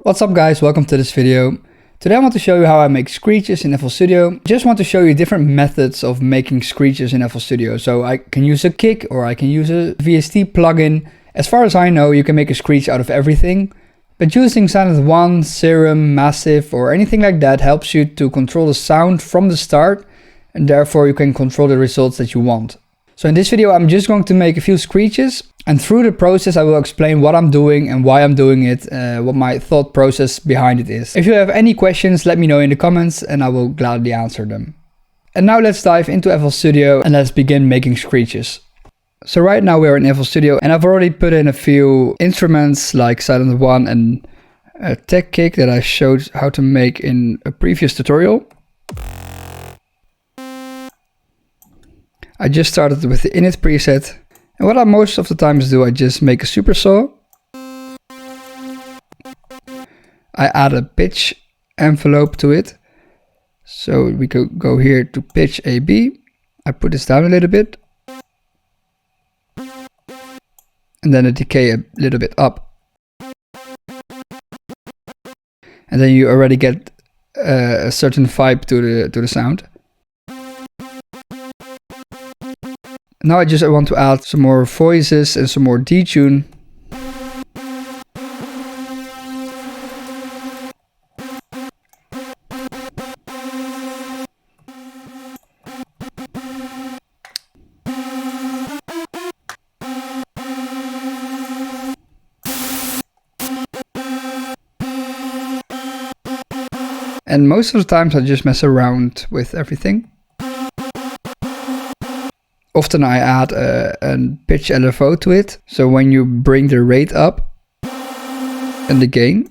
What's up guys, welcome to this video. Today I want to show you how I make screeches in FL Studio. Just want to show you different methods of making screeches in FL Studio. So I can use a kick or I can use a VST plugin. As far as I know, you can make a screech out of everything. But using Silent 1, Serum, Massive or anything like that helps you to control the sound from the start. And therefore you can control the results that you want. So in this video I'm just going to make a few screeches. And through the process I will explain what I'm doing and why I'm doing it, what my thought process behind it is. If you have any questions, let me know in the comments and I will gladly answer them. And now let's dive into FL Studio and let's begin making screeches. So right now we're in FL Studio and I've already put in a few instruments like Silent 1 and a tech kick that I showed how to make in a previous tutorial. I just started with the init preset. And what I most of the times do, I just make a super saw. I add a pitch envelope to it. So we could go here to pitch AB. I put this down a little bit. And then a decay a little bit up. And then you already get a certain vibe to the sound. Now I just want to add some more voices and some more detune. And most of the times I just mess around with everything. Often I add a pitch LFO to it, so when you bring the rate up and the gain,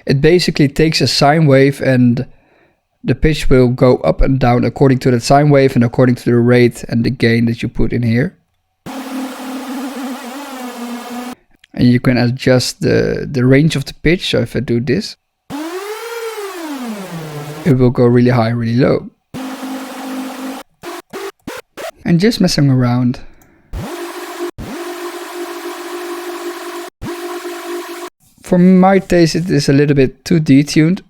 it basically takes a sine wave and the pitch will go up and down according to the sine wave and according to the rate and the gain that you put in here. And you can adjust the range of the pitch, so if I do this, it will go really high, really low. And just messing around. For my taste it is a little bit too detuned.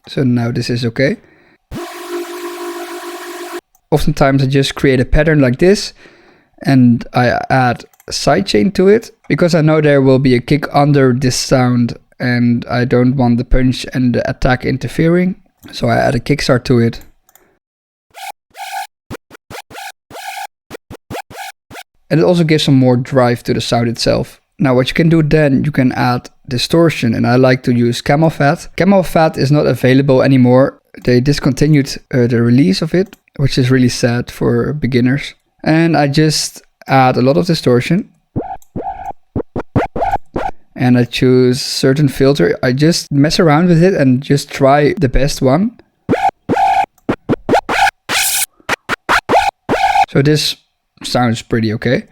So now this is okay. Oftentimes I just create a pattern like this and I add a sidechain to it because I know there will be a kick under this sound. And I don't want the punch and the attack interfering. So I add a kickstart to it. And it also gives some more drive to the sound itself. Now what you can do then, you can add distortion. And I like to use Camel Fat. Camel Fat is not available anymore. They discontinued the release of it, which is really sad for beginners. And I just add a lot of distortion. And I choose certain filter. I just mess around with it and just try the best one. So this sounds pretty okay.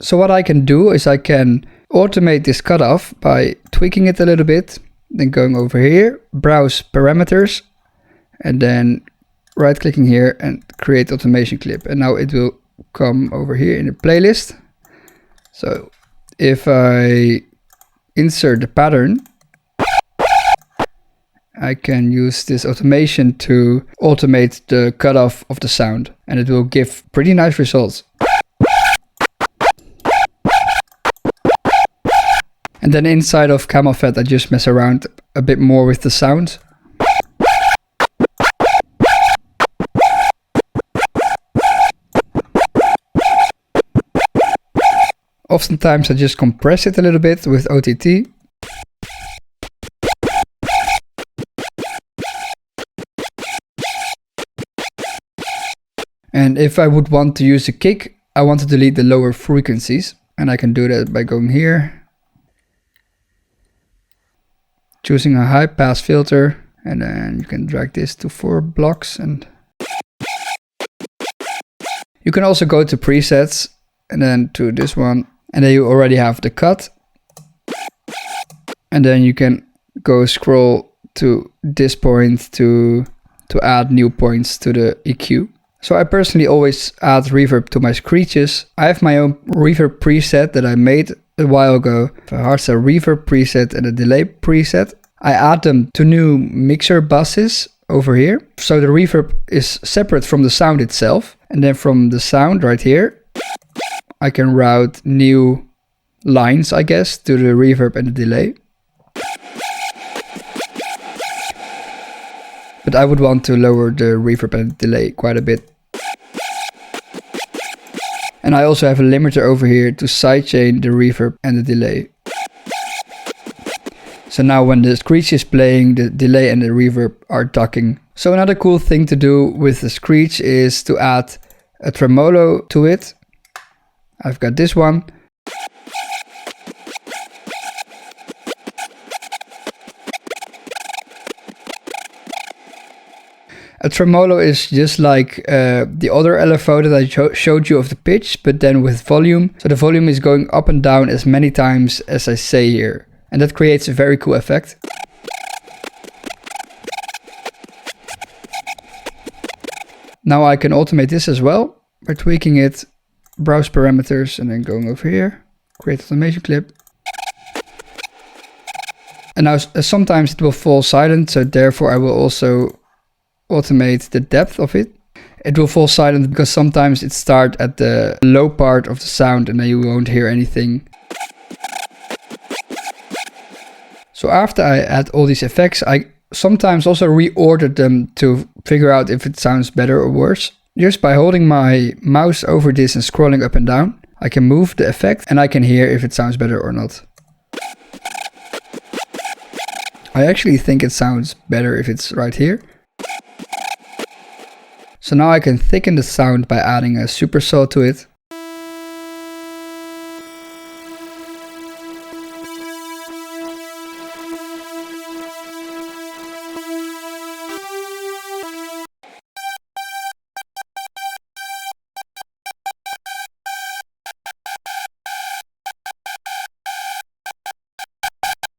So what I can do is I can automate this cutoff by tweaking it a little bit. Then going over here, browse parameters, and then right clicking here and create automation clip, and now it will come over here in the playlist. So if I insert the pattern, I can use this automation to automate the cutoff of the sound, and it will give pretty nice results. And then inside of Camel Fat I just mess around a bit more with the sound. Oftentimes I just compress it a little bit with OTT. And if I would want to use a kick, I want to delete the lower frequencies. And I can do that by going here, choosing a high pass filter, and then you can drag this to 4 blocks. And you can also go to presets and then to this one. And then you already have the cut. And then you can go scroll to this point to add new points to the EQ. So I personally always add reverb to my screeches. I have my own reverb preset that I made a while ago. A hardstyle reverb preset and a delay preset. I add them to new mixer buses over here. So the reverb is separate from the sound itself. And then from the sound right here, I can route new lines, I guess, to the reverb and the delay. But I would want to lower the reverb and delay quite a bit. And I also have a limiter over here to sidechain the reverb and the delay. So now when the screech is playing, the delay and the reverb are ducking. So another cool thing to do with the screech is to add a tremolo to it. I've got this one. A tremolo is just like the other LFO that I showed you of the pitch, but then with volume. So the volume is going up and down as many times as I say here. And that creates a very cool effect. Now I can automate this as well by tweaking it, browse parameters, and then going over here, create automation clip. And now sometimes it will fall silent, so therefore I will also automate the depth of it. It will fall silent because sometimes it starts at the low part of the sound and then you won't hear anything. So after I add all these effects, I sometimes also reorder them to figure out if it sounds better or worse. Just by holding my mouse over this and scrolling up and down, I can move the effect and I can hear if it sounds better or not. I actually think it sounds better if it's right here. So now I can thicken the sound by adding a super saw to it.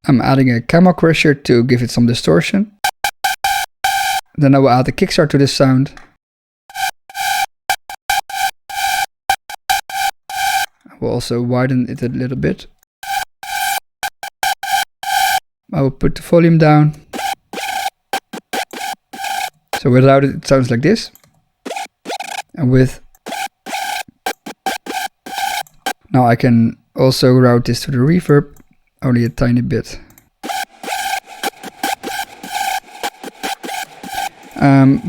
I'm adding a camel crusher to give it some distortion. Then I will add a kickstart to this sound. I will also widen it a little bit. I will put the volume down. So without it, it sounds like this. And with... Now I can also route this to the reverb. Only a tiny bit.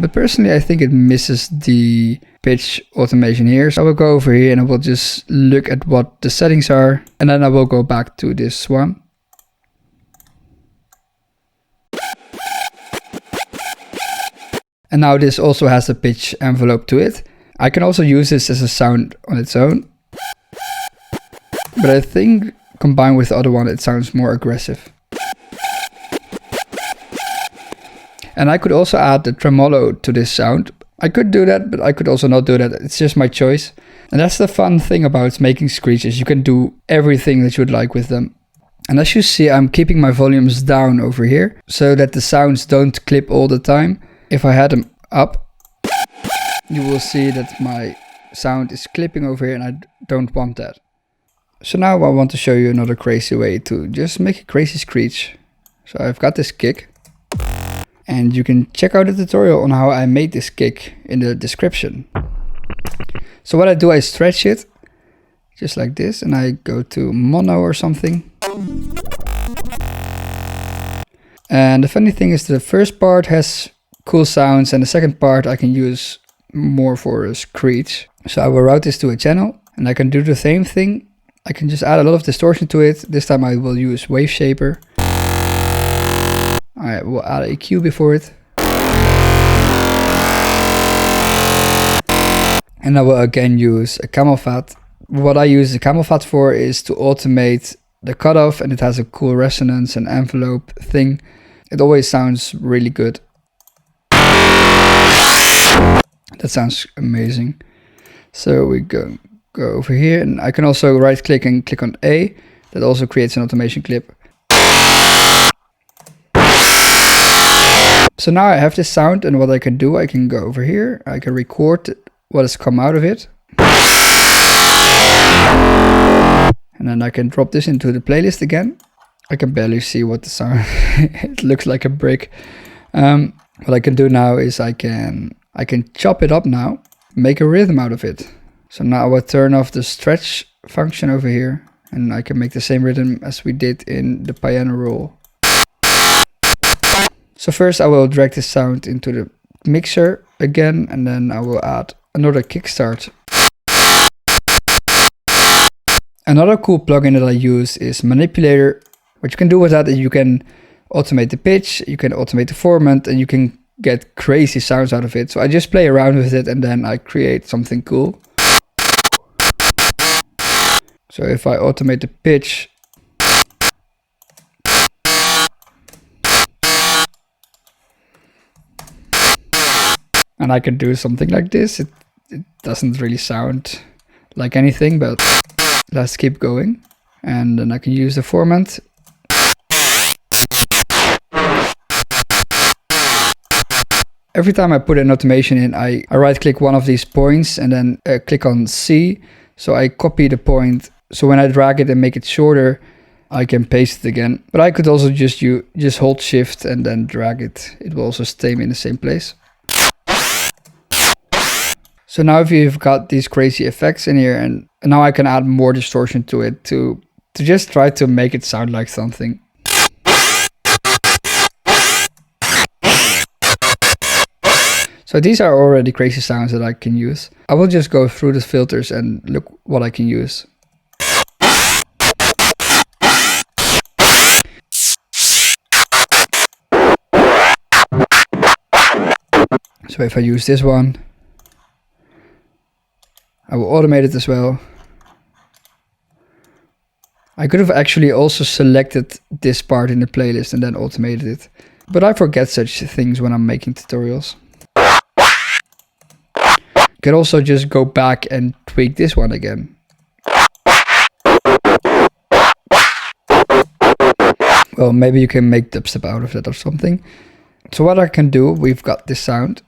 But personally I think it misses the pitch automation here. So I will go over here and I will just look at what the settings are. And then I will go back to this one. And now this also has a pitch envelope to it. I can also use this as a sound on its own. But I think combined with the other one, it sounds more aggressive. And I could also add the tremolo to this sound. I could do that, but I could also not do that. It's just my choice. And that's the fun thing about making screeches. You can do everything that you would like with them. And as you see, I'm keeping my volumes down over here so that the sounds don't clip all the time. If I had them up, you will see that my sound is clipping over here and I don't want that. So now I want to show you another crazy way to just make a crazy screech. So I've got this kick. And you can check out the tutorial on how I made this kick in the description. So what I do, I stretch it just like this and I go to mono or something. And the funny thing is the first part has cool sounds and the second part I can use more for a screech. So I will route this to a channel and I can do the same thing. I can just add a lot of distortion to it. This time I will use Wave Shaper. I will add a EQ before it. And I will again use a camel fat. What I use the camel fat for is to automate the cutoff, and it has a cool resonance and envelope thing. It always sounds really good. That sounds amazing. So we go over here and I can also right click and click on A. That also creates an automation clip. So now I have this sound, and what I can do, I can go over here, I can record what has come out of it. And then I can drop this into the playlist again. I can barely see what the sound, it looks like a brick. What I can do now is I can chop it up now, make a rhythm out of it. So now I will turn off the stretch function over here, and I can make the same rhythm as we did in the piano roll. So first I will drag this sound into the mixer again, and then I will add another kickstart. Another cool plugin that I use is Manipulator. What you can do with that is you can automate the pitch, you can automate the format, and you can get crazy sounds out of it. So I just play around with it and then I create something cool. So if I automate the pitch, and I can do something like this. It doesn't really sound like anything, but let's keep going. And then I can use the format. Every time I put an automation in, I right click one of these points and then click on C. So I copy the point. So when I drag it and make it shorter, I can paste it again. But I could also just hold shift and then drag it. It will also stay in the same place. So now if you've got these crazy effects in here, and now I can add more distortion to it to just try to make it sound like something. So these are already crazy sounds that I can use. I will just go through the filters and look what I can use. So if I use this one, I will automate it as well. I could have actually also selected this part in the playlist and then automated it. But I forget such things when I'm making tutorials. You can also just go back and tweak this one again. Well, maybe you can make dubstep out of that or something. So what I can do, we've got this sound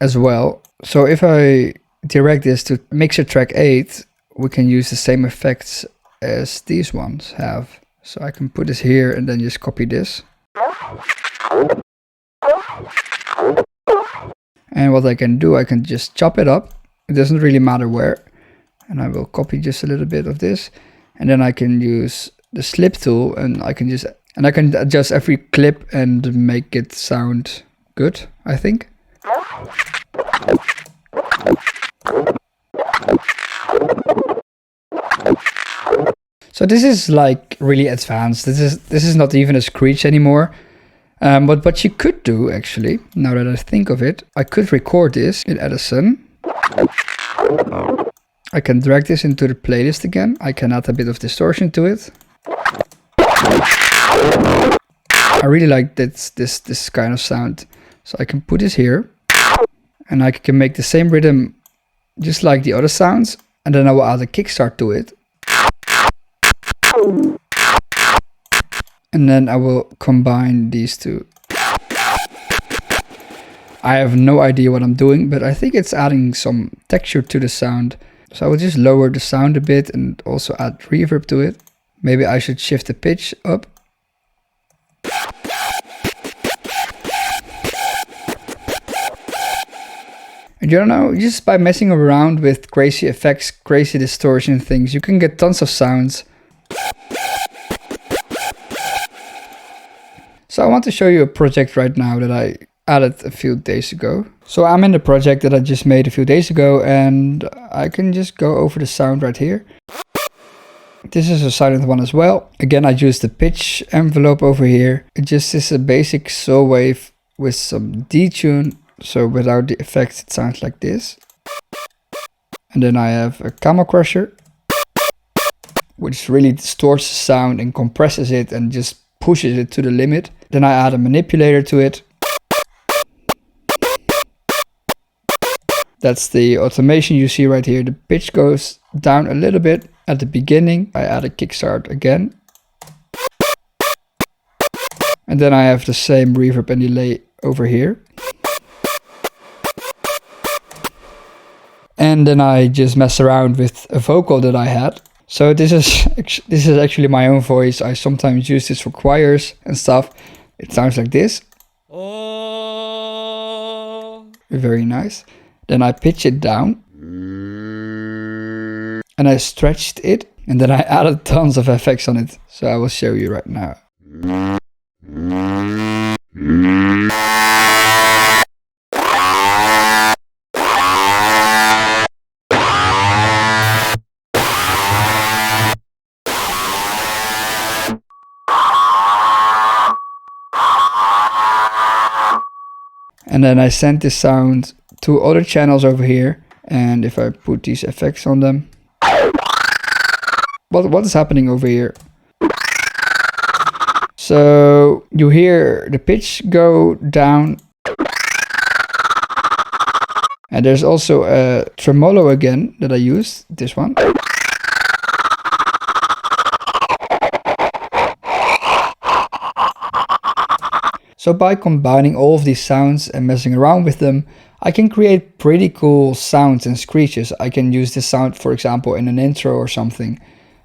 as well. So if I direct this to mixer track 8, we can use the same effects as these ones have. So I can put this here and then just copy this. And what I can do, I can just chop it up. It doesn't really matter where. And I will copy just a little bit of this. And then I can use the slip tool and I can adjust every clip and make it sound good, I think. So this is like really advanced. This is not even a screech anymore. But what you could do actually, now that I think of it, I could record this in Edison. I can drag this into the playlist again. I can add a bit of distortion to it. I really like this kind of sound. So I can put this here and I can make the same rhythm just like the other sounds. And then I will add a kickstart to it. And then I will combine these two. I have no idea what I'm doing, but I think it's adding some texture to the sound. So I will just lower the sound a bit and also add reverb to it. Maybe I should shift the pitch up. And you don't know, just by messing around with crazy effects, crazy distortion things, you can get tons of sounds. So I want to show you a project right now that I added a few days ago. So I'm in the project that I just made a few days ago and I can just go over the sound right here. This is a silent one as well. Again, I used the pitch envelope over here. It just is a basic saw wave with some detune. So without the effects, it sounds like this. And then I have a camel crusher, which really distorts the sound and compresses it and just pushes it to the limit. Then I add a manipulator to it. That's the automation you see right here. The pitch goes down a little bit at the beginning. I add a kickstart again. And then I have the same reverb and delay over here. And then I just mess around with a vocal that I had. So this is actually my own voice. I sometimes use this for choirs and stuff. It sounds like this. Very nice. Then I pitch it down. And I stretched it. And then I added tons of effects on it. So I will show you right now. And then I sent this sound to other channels over here. And if I put these effects on them, what is happening over here? So you hear the pitch go down. And there's also a tremolo again that I used, this one. So by combining all of these sounds and messing around with them, I can create pretty cool sounds and screeches. I can use this sound, for example, in an intro or something.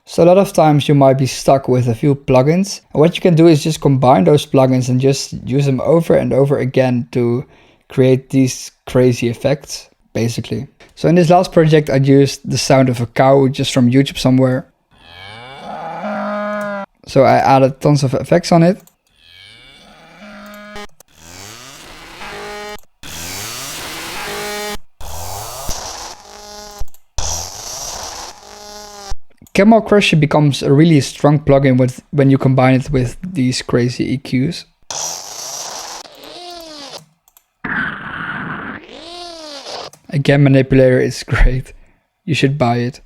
So a lot of times you might be stuck with a few plugins. And what you can do is just combine those plugins and just use them over and over again to create these crazy effects, basically. So in this last project, I used the sound of a cow just from YouTube somewhere. So I added tons of effects on it. Camel Crusher becomes a really strong plugin when you combine it with these crazy EQs. Again, Manipulator is great. You should buy it.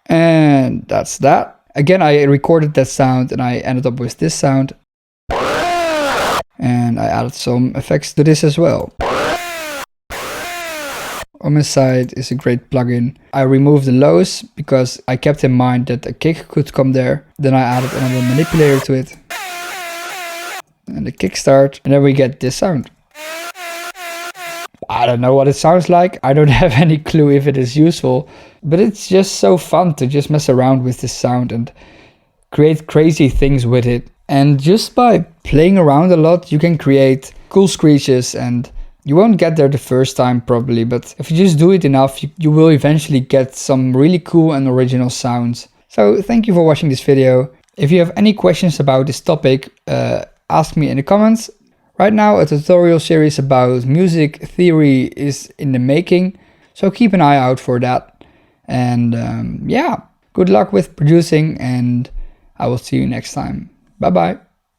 And that's that. Again, I recorded that sound and I ended up with this sound. And I added some effects to this as well. Homicide is a great plugin. I removed the lows because I kept in mind that a kick could come there. Then I added another manipulator to it. And the kickstart. And then we get this sound. I don't know what it sounds like. I don't have any clue if it is useful. But it's just so fun to just mess around with this sound and create crazy things with it. And just by playing around a lot, you can create cool screeches, and you won't get there the first time probably, but if you just do it enough, you will eventually get some really cool and original sounds. So thank you for watching this video. If you have any questions about this topic, ask me in the comments. Right now a tutorial series about music theory is in the making, so keep an eye out for that. And yeah, good luck with producing, and I will see you next time. Bye bye.